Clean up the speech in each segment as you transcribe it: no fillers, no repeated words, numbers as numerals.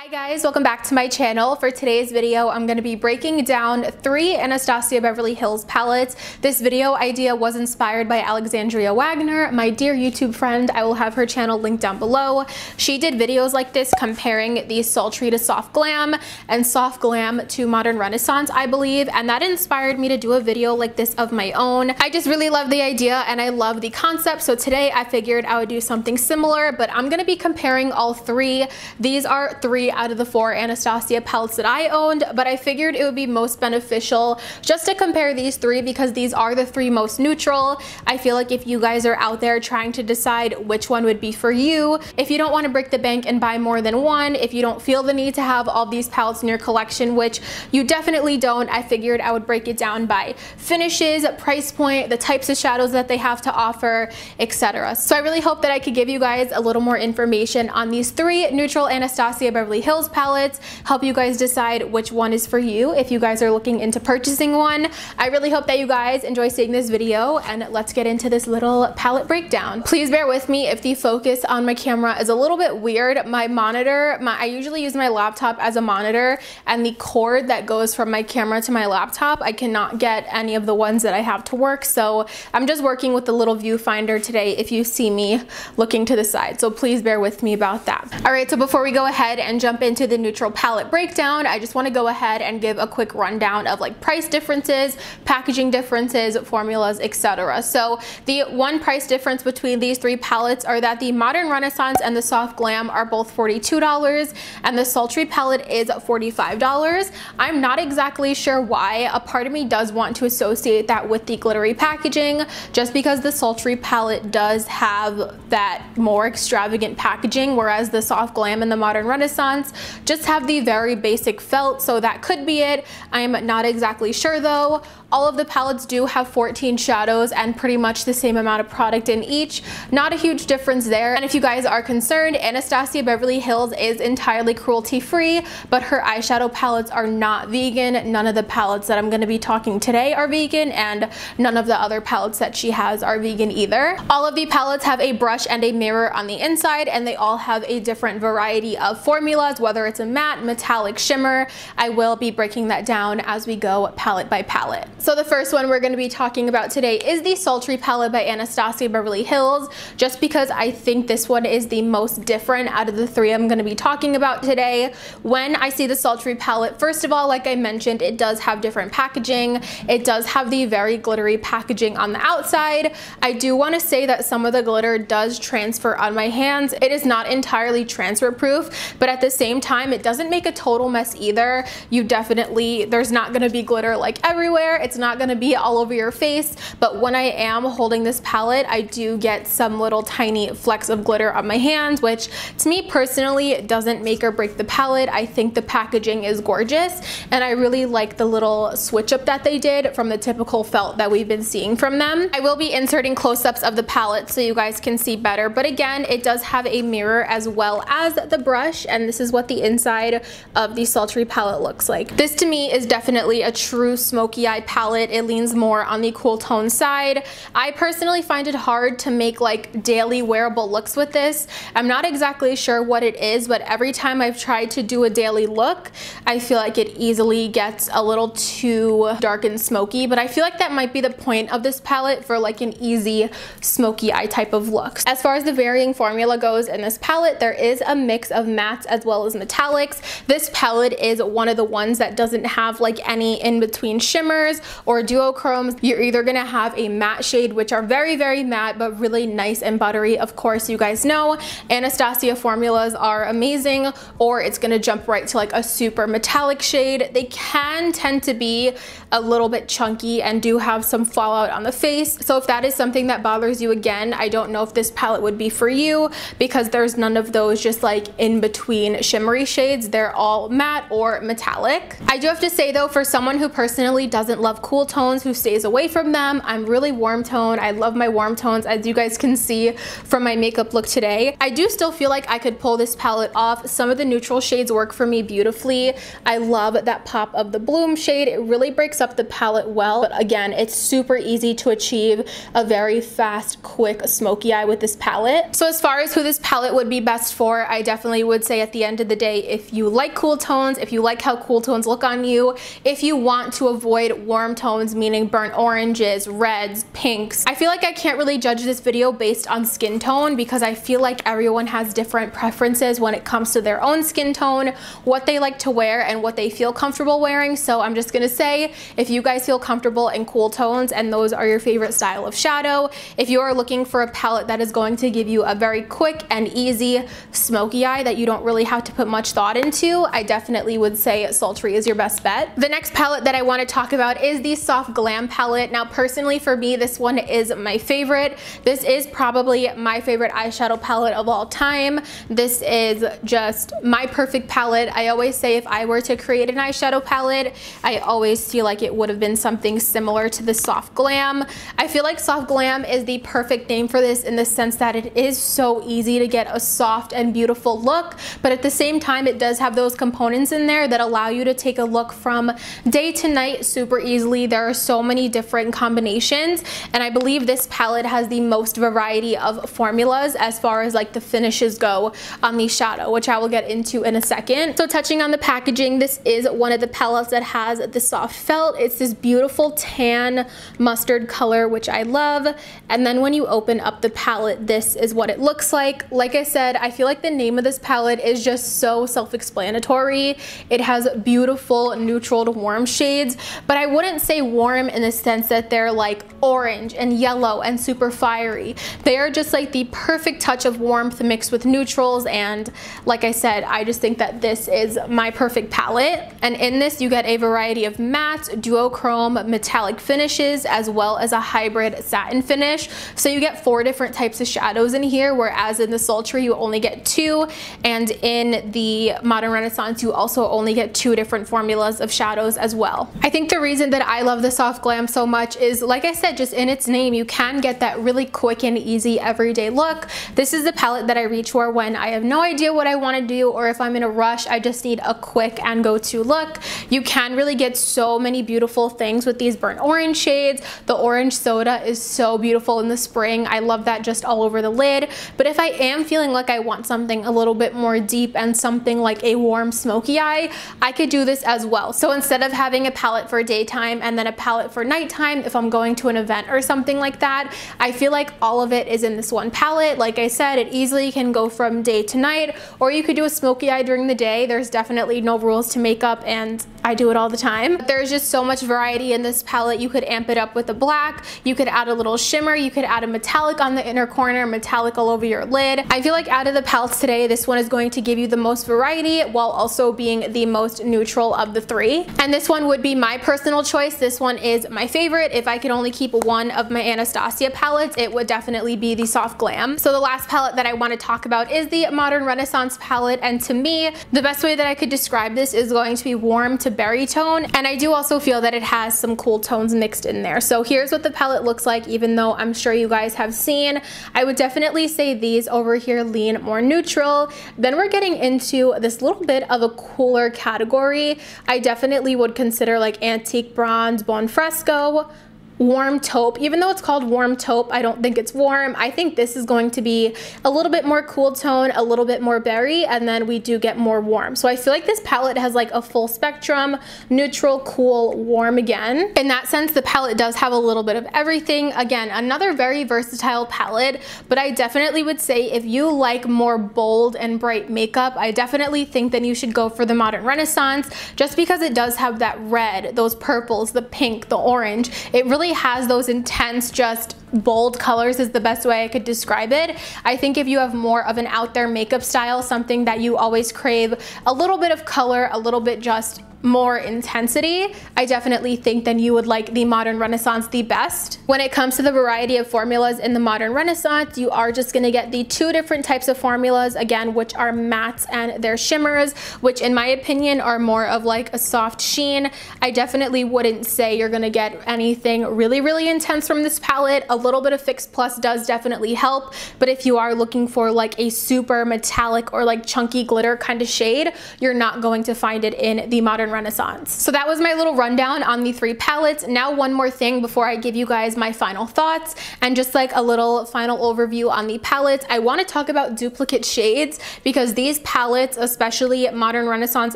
Hi guys, welcome back to my channel. For today's video, I'm going to be breaking down 3 Anastasia Beverly Hills palettes. This video idea was inspired by Alexandria Wagner, my dear YouTube friend. I will have her channel linked down below. She did videos like this comparing the sultry to soft glam and soft glam to modern renaissance, I believe, and that inspired me to do a video like this of my own. I just really love the idea and I love the concept, so today I figured I would do something similar, but I'm going to be comparing all 3. These are 3 out of the 4 Anastasia palettes that I owned, but I figured it would be most beneficial just to compare these 3 because these are the 3 most neutral. I feel like if you guys are out there trying to decide which one would be for you, if you don't want to break the bank and buy more than one, if you don't feel the need to have all these palettes in your collection, which you definitely don't, I figured I would break it down by finishes, price point, the types of shadows that they have to offer, etc. So I really hope that I could give you guys a little more information on these 3 neutral Anastasia Beverly Hills palettes, help you guys decide which one is for you if you guys are looking into purchasing one. I really hope that you guys enjoy seeing this video, and let's get into this little palette breakdown. Please bear with me if the focus on my camera is a little bit weird. My monitor, I usually use my laptop as a monitor, and the cord that goes from my camera to my laptop, I cannot get any of the ones that I have to work, so I'm just working with the little viewfinder today if you see me looking to the side, so please bear with me about that. Alright, so before we go ahead and jump into the neutral palette breakdown, I just want to go ahead and give a quick rundown of like price differences, packaging differences, formulas, etc. So the one price difference between these 3 palettes are that the Modern Renaissance and the Soft Glam are both $42 and the Sultry palette is $45. I'm not exactly sure why. A part of me does want to associate that with the glittery packaging, just because the Sultry palette does have that more extravagant packaging, whereas the Soft Glam and the Modern Renaissance just have the very basic felt, so that could be it. I'm not exactly sure though. All of the palettes do have 14 shadows and pretty much the same amount of product in each. Not a huge difference there. And if you guys are concerned, Anastasia Beverly Hills is entirely cruelty-free, but her eyeshadow palettes are not vegan. None of the palettes that I'm going to be talking today are vegan, and none of the other palettes that she has are vegan either. All of the palettes have a brush and a mirror on the inside, and they all have a different variety of formulas, whether it's a matte, metallic, shimmer. I will be breaking that down as we go palette by palette. So the first one we're going to be talking about today is the Sultry palette by Anastasia Beverly Hills, just because I think this one is the most different out of the 3 I'm going to be talking about today. When I see the Sultry palette, first of all, like I mentioned, it does have different packaging. It does have the very glittery packaging on the outside. I do want to say that some of the glitter does transfer on my hands. It is not entirely transfer proof, but at the same time, it doesn't make a total mess either. There's not going to be glitter like everywhere. It's not going to be all over your face, but when I am holding this palette, I do get some little tiny flecks of glitter on my hands, which to me personally doesn't make or break the palette. I think the packaging is gorgeous, and I really like the little switch up that they did from the typical felt that we've been seeing from them. I will be inserting close-ups of the palette so you guys can see better, but again, it does have a mirror as well as the brush, and this is what the inside of the Sultry palette looks like. This to me is definitely a true smoky eye palette. It leans more on the cool tone side. I personally find it hard to make like daily wearable looks with this. I'm not exactly sure what it is, but every time I've tried to do a daily look, I feel like it easily gets a little too dark and smoky, but I feel like that might be the point of this palette, for like an easy smoky eye type of look. As far as the varying formula goes in this palette, there is a mix of mattes as well as metallics. This palette is one of the ones that doesn't have like any in-between shimmers or duochromes. You're either gonna have a matte shade, which are very, very matte, but really nice and buttery. Of course, you guys know Anastasia formulas are amazing, or it's gonna jump right to like a super metallic shade. They can tend to be a little bit chunky and do have some fallout on the face. So if that is something that bothers you, again, I don't know if this palette would be for you, because there's none of those just like in between shimmery shades. They're all matte or metallic. I do have to say though, for someone who personally doesn't love love cool tones who stays away from them. I'm really warm tone. I love my warm tones, as you guys can see from my makeup look today. I do still feel like I could pull this palette off. Some of the neutral shades work for me beautifully. I love that pop of the Bloom shade. It really breaks up the palette well, but again, it's super easy to achieve a very fast, quick smoky eye with this palette. So as far as who this palette would be best for, I definitely would say at the end of the day, if you like cool tones, if you like how cool tones look on you, if you want to avoid warm tones, meaning burnt oranges, reds, pinks. I feel like I can't really judge this video based on skin tone because I feel like everyone has different preferences when it comes to their own skin tone, what they like to wear and what they feel comfortable wearing. So I'm just gonna say, if you guys feel comfortable in cool tones and those are your favorite style of shadow, if you are looking for a palette that is going to give you a very quick and easy smoky eye that you don't really have to put much thought into, I definitely would say Sultry is your best bet. The next palette that I want to talk about is the Soft Glam palette. Now personally for me, this one is my favorite. This is probably my favorite eyeshadow palette of all time. This is just my perfect palette. I always say if I were to create an eyeshadow palette, I always feel like it would have been something similar to the Soft Glam. I feel like Soft Glam is the perfect name for this in the sense that it is so easy to get a soft and beautiful look, but at the same time it does have those components in there that allow you to take a look from day to night super easily. There are so many different combinations, and I believe this palette has the most variety of formulas as far as like the finishes go on the shadow, which I will get into in a second. So touching on the packaging, this is one of the palettes that has the soft felt. It's this beautiful tan mustard color, which I love. And then when you open up the palette, this is what it looks like. Like I said, I feel like the name of this palette is just so self-explanatory. It has beautiful neutral to warm shades, but I wouldn't say warm in the sense that they're like orange and yellow and super fiery. They are just like the perfect touch of warmth mixed with neutrals, and like I said, I just think that this is my perfect palette. And in this you get a variety of matte, duochrome, metallic finishes, as well as a hybrid satin finish. So you get 4 different types of shadows in here, whereas in the Sultry you only get 2, and in the Modern Renaissance you also only get 2 different formulas of shadows as well. I think the reason that I love the Soft Glam so much is, like I said, just in its name, you can get that really quick and easy everyday look. This is the palette that I reach for when I have no idea what I want to do, or if I'm in a rush, I just need a quick and go-to look. You can really get so many beautiful things with these burnt orange shades. The orange soda is so beautiful in the spring. I love that just all over the lid. But if I am feeling like I want something a little bit more deep and something like a warm smoky eye, I could do this as well. So instead of having a palette for daytime and then a palette for nighttime, if I'm going to an event or something like that, I feel like all of it is in this one palette. Like I said, it easily can go from day to night, or you could do a smoky eye during the day. There's definitely no rules to makeup, and I do it all the time. There's just so much variety in this palette. You could amp it up with a black, you could add a little shimmer, you could add a metallic on the inner corner, metallic all over your lid. I feel like out of the palettes today, this one is going to give you the most variety while also being the most neutral of the 3. And this one would be my personal choice. This one is my favorite. If I could only keep one of my Anastasia palettes, it would definitely be the Soft Glam. So the last palette that I want to talk about is the Modern Renaissance palette, and to me, the best way that I could describe this is going to be warm to berry tone, and I do also feel that it has some cool tones mixed in there. So here's what the palette looks like, even though I'm sure you guys have seen. I would definitely say these over here lean more neutral. Then we're getting into this little bit of a cooler category. I definitely would consider like Antique Bronze, Bon Fresco, warm taupe. Even though it's called warm taupe, I don't think it's warm. I think this is going to be a little bit more cool tone, a little bit more berry, and then we do get more warm. So I feel like this palette has like a full spectrum, neutral, cool, warm again. In that sense, the palette does have a little bit of everything. Again, another very versatile palette, but I definitely would say if you like more bold and bright makeup, I definitely think that you should go for the Modern Renaissance, just because it does have that red, those purples, the pink, the orange. It really has those intense, just bold colors is the best way I could describe it. I think if you have more of an out there makeup style, something that you always crave, a little bit of color, a little bit just more intensity, I definitely think then you would like the Modern Renaissance the best. When it comes to the variety of formulas in the Modern Renaissance, you are just gonna get the two different types of formulas, again, which are mattes and their shimmers, which in my opinion are more of like a soft sheen. I definitely wouldn't say you're gonna get anything really intense from this palette. A little bit of Fix Plus does definitely help, but if you are looking for like a super metallic or like chunky glitter kind of shade, you're not going to find it in the Modern Renaissance. So that was my little rundown on the three palettes. Now one more thing before I give you guys my final thoughts and just like a little final overview on the palettes, I want to talk about duplicate shades because these palettes, especially Modern Renaissance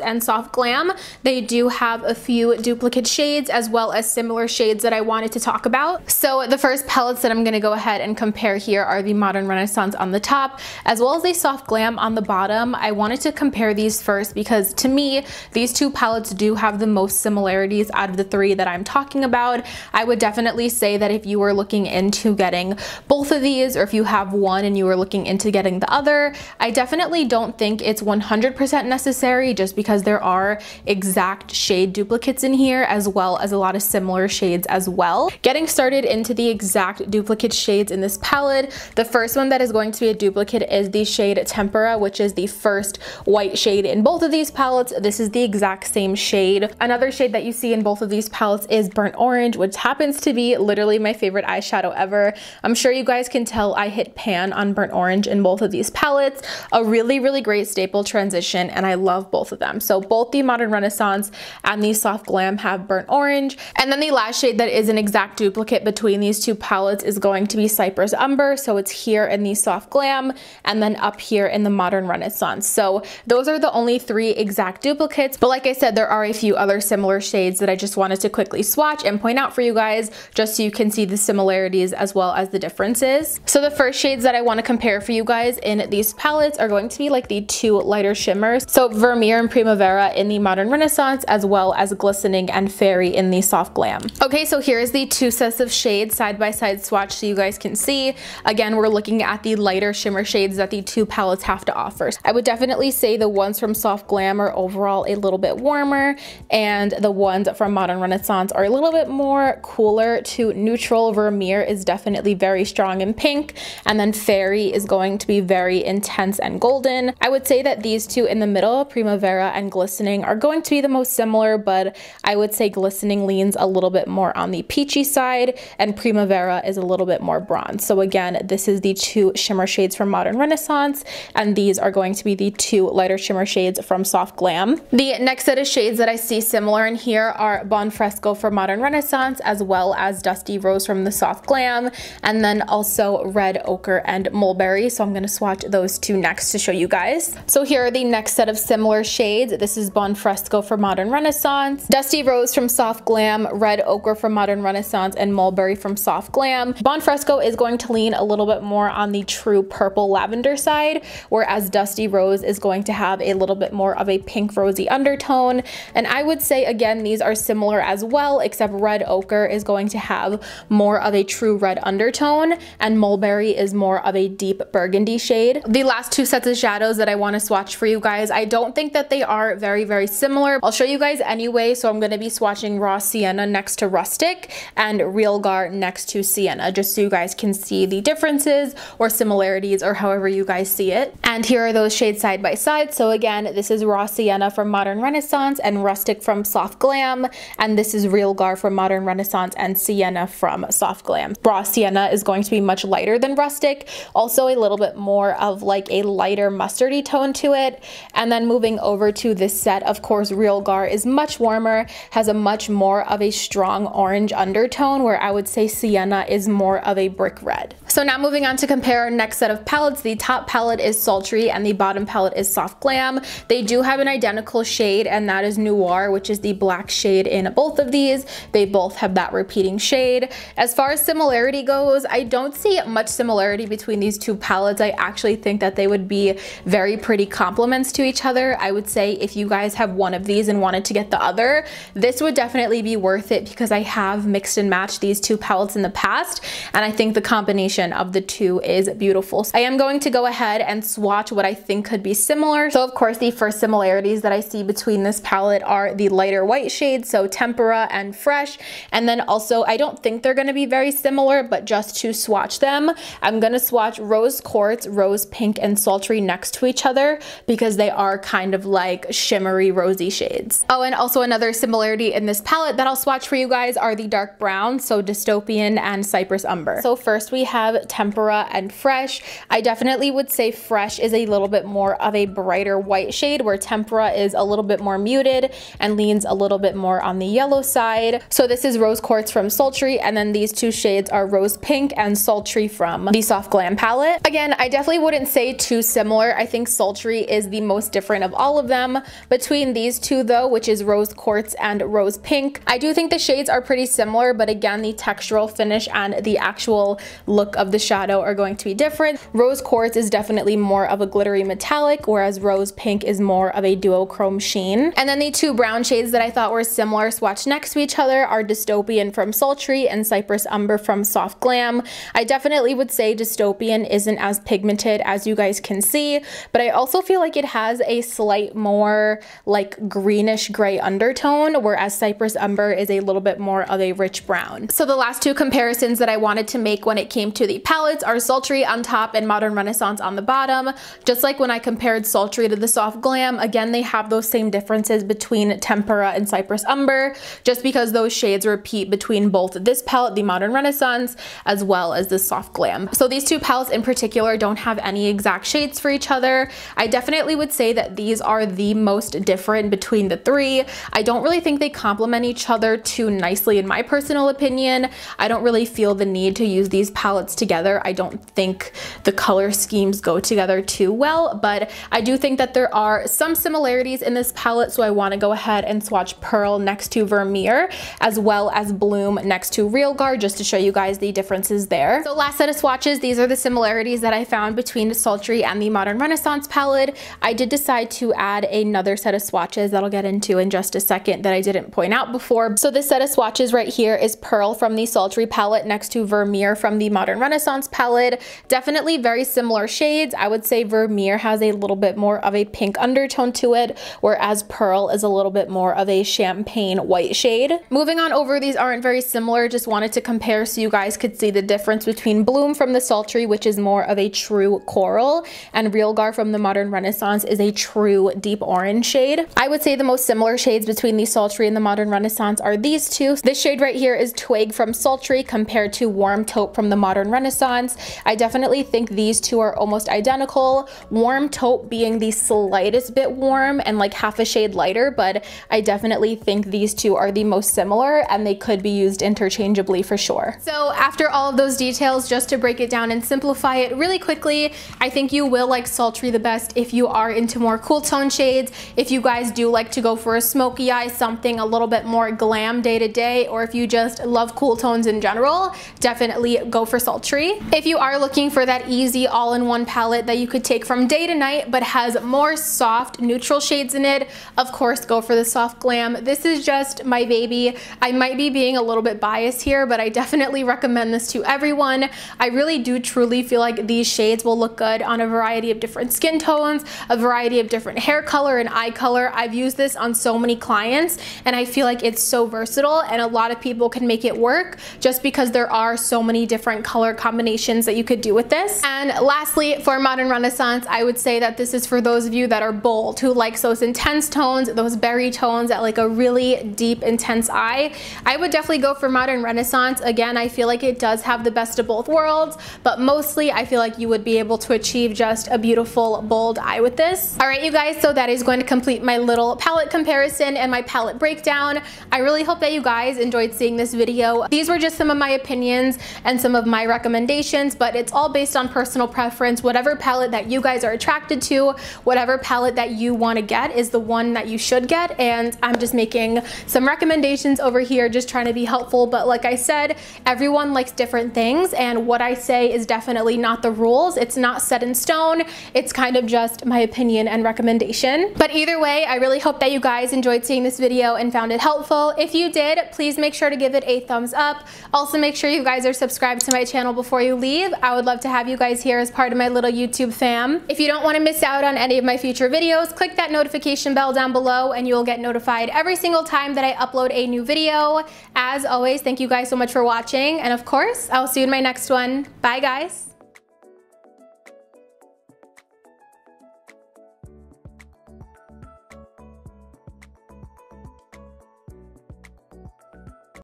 and Soft Glam, they do have a few duplicate shades as well as similar shades that I wanted to talk about. So the first palettes that I'm going to go ahead and compare here are the Modern Renaissance on the top as well as the Soft Glam on the bottom. I wanted to compare these first because to me these two palettes do have the most similarities out of the three that I'm talking about. I would definitely say that if you were looking into getting both of these, or if you have one and you were looking into getting the other, I definitely don't think it's 100% necessary just because there are exact shade duplicates in here as well as a lot of similar shades as well. Getting started into the exact duplicate shades in this palette, the first one that is going to be a duplicate is the shade Tempera, which is the first white shade in both of these palettes. This is the exact same shade. Another shade that you see in both of these palettes is Burnt Orange, which happens to be literally my favorite eyeshadow ever. I'm sure you guys can tell I hit pan on Burnt Orange in both of these palettes. A really great staple transition, and I love both of them. So both the Modern Renaissance and the Soft Glam have Burnt Orange. And then the last shade that is an exact duplicate between these two palettes is going to be Cypress Umber. So it's here in the Soft Glam and then up here in the Modern Renaissance. So those are the only three exact duplicates, but like I said, there are a few other similar shades that I just wanted to quickly swatch and point out for you guys just so you can see the similarities as well as the differences. So the first shades that I want to compare for you guys in these palettes are going to be like the two lighter shimmers. So Vermeer and Primavera in the Modern Renaissance as well as Glistening and Fairy in the Soft Glam. Okay, so here's the two sets of shades side by side swatch so you guys can see. Again, we're looking at the lighter shimmer shades that the two palettes have to offer. I would definitely say the ones from Soft Glam are overall a little bit warmer and the ones from Modern Renaissance are a little bit more cooler to neutral. Vermeer is definitely very strong in pink, and then Fairy is going to be very intense and golden. I would say that these two in the middle, Primavera and Glistening, are going to be the most similar, but I would say Glistening leans a little bit more on the peachy side and Primavera is a little bit more bronze. So again, this is the two shimmer shades from Modern Renaissance and these are going to be the two lighter shimmer shades from Soft Glam. The next set of shades that I see similar in here are Bon Fresco for Modern Renaissance as well as Dusty Rose from the Soft Glam, and then also Red Ochre and Mulberry. So I'm going to swatch those two next to show you guys. So here are the next set of similar shades. This is Bon Fresco for Modern Renaissance, Dusty Rose from Soft Glam, Red Ochre from Modern Renaissance, and Mulberry from Soft Glam. Bon Fresco is going to lean a little bit more on the true purple lavender side, whereas Dusty Rose is going to have a little bit more of a pink rosy undertone. And I would say again these are similar as well, except Red Ochre is going to have more of a true red undertone and Mulberry is more of a deep burgundy shade. The last two sets of shadows that I want to swatch for you guys, I don't think that they are very similar. I'll show you guys anyway. So I'm going to be swatching Raw Sienna next to Rustic and Real Gar next to Sienna, just so you guys can see the differences or similarities or however you guys see it. And here are those shades side by side. So again, this is Raw Sienna from Modern Renaissance and Rustic from Soft Glam, and this is Real Gar from Modern Renaissance and Sienna from Soft Glam. Raw Sienna is going to be much lighter than Rustic, also a little bit more of like a lighter mustardy tone to it. And then moving over to this set, of course, Real Gar is much warmer, has a much more of a strong orange undertone, where I would say Sienna is more of a brick red. So now moving on to compare our next set of palettes. The top palette is Sultry and the bottom palette is Soft Glam. They do have an identical shade, and that is Noir, which is the black shade in both of these. They both have that repeating shade. As far as similarity goes, I don't see much similarity between these two palettes. I actually think that they would be very pretty complements to each other. I would say if you guys have one of these and wanted to get the other, this would definitely be worth it because I have mixed and matched these two palettes in the past, and I think the combination combination of the two is beautiful. So I am going to go ahead and swatch what I think could be similar. So of course, the first similarities that I see between this palette are the lighter white shades, so Tempera and Fresh. And then also, I don't think they're gonna be very similar, but just to swatch them, I'm gonna swatch Rose Quartz, Rose Pink, and Sultry next to each other because they are kind of like shimmery rosy shades. Oh, and also another similarity in this palette that I'll swatch for you guys are the dark brown, so Dystopian and Cypress Umber. So first we have Tempera and Fresh. I definitely would say Fresh is a little bit more of a brighter white shade, where Tempera is a little bit more muted and leans a little bit more on the yellow side. So this is Rose Quartz from Sultry, and then these two shades are Rose Pink and Sultry from the Soft Glam palette. Again, I definitely wouldn't say too similar. I think Sultry is the most different of all of them. Between these two though, which is Rose Quartz and Rose Pink, I do think the shades are pretty similar, but again, the textural finish and the actual look of the shadow are going to be different. Rose Quartz is definitely more of a glittery metallic, whereas Rose Pink is more of a duochrome sheen. And then the two brown shades that I thought were similar swatched next to each other are Dystopian from Sultry and Cypress Umber from Soft Glam. I definitely would say Dystopian isn't as pigmented as you guys can see, but I also feel like it has a slight more like greenish gray undertone, whereas Cypress Umber is a little bit more of a rich brown. So the last two comparisons that I wanted to make when it came to the palettes are Sultry on top and Modern Renaissance on the bottom. Just like when I compared Sultry to the Soft Glam, again, they have those same differences between Tempera and Cypress Umber, just because those shades repeat between both this palette, the Modern Renaissance, as well as the Soft Glam. So these two palettes in particular don't have any exact shades for each other. I definitely would say that these are the most different between the three. I don't really think they complement each other too nicely in my personal opinion. I don't really feel the need to use these palettes together. I don't think the color schemes go together too well, but I do think that there are some similarities in this palette, so I want to go ahead and swatch Pearl next to Vermeer, as well as Bloom next to Realgar, just to show you guys the differences there. So last set of swatches, these are the similarities that I found between the Sultry and the Modern Renaissance palette. I did decide to add another set of swatches that I'll get into in just a second that I didn't point out before. So this set of swatches right here is Pearl from the Sultry palette next to Vermeer from the Modern Renaissance palette. Definitely very similar shades. I would say Vermeer has a little bit more of a pink undertone to it, whereas Pearl is a little bit more of a champagne white shade. Moving on over, these aren't very similar, just wanted to compare so you guys could see the difference between Bloom from the Sultry, which is more of a true coral, and Realgar from the Modern Renaissance is a true deep orange shade. I would say the most similar shades between the Sultry and the Modern Renaissance are these two. This shade right here is Twig from Sultry compared to Warm Taupe from the Modern Renaissance. I definitely think these two are almost identical, Warm Taupe being the slightest bit warm and like half a shade lighter, but I definitely think these two are the most similar and they could be used interchangeably for sure. So after all of those details, just to break it down and simplify it really quickly, I think you will like Sultry the best if you are into more cool tone shades. If you guys do like to go for a smoky eye, something a little bit more glam day to day, or if you just love cool tones in general, definitely go for Sultry. If you are looking for that easy all-in-one palette that you could take from day to night but has more soft neutral shades in it, of course go for the Soft Glam. This is just my baby. I might be being a little bit biased here, but I definitely recommend this to everyone. I really do truly feel like these shades will look good on a variety of different skin tones, a variety of different hair color and eye color. I've used this on so many clients and I feel like it's so versatile and a lot of people can make it work just because there are so many different color combinations that you could do with this. And lastly, for Modern Renaissance, I would say that this is for those of you that are bold, who likes those intense tones, those berry tones at like a really deep, intense eye. I would definitely go for Modern Renaissance. Again, I feel like it does have the best of both worlds, but mostly I feel like you would be able to achieve just a beautiful, bold eye with this. All right, you guys, so that is going to complete my little palette comparison and my palette breakdown. I really hope that you guys enjoyed seeing this video. These were just some of my opinions and some of my recommendations, but it's all based on personal preference. Whatever palette that you guys are attracted to, whatever palette that you want to get is the one that you should get, and I'm just making some recommendations over here, just trying to be helpful. But like I said, everyone likes different things, and what I say is definitely not the rules. It's not set in stone. It's kind of just my opinion and recommendation. But either way, I really hope that you guys enjoyed seeing this video and found it helpful. If you did, please make sure to give it a thumbs up. Also, make sure you guys are subscribed to my channel channel before you leave. I would love to have you guys here as part of my little YouTube fam. If you don't want to miss out on any of my future videos, click that notification bell down below and you will get notified every single time that I upload a new video. As always, thank you guys so much for watching, and of course, I'll see you in my next one. Bye guys.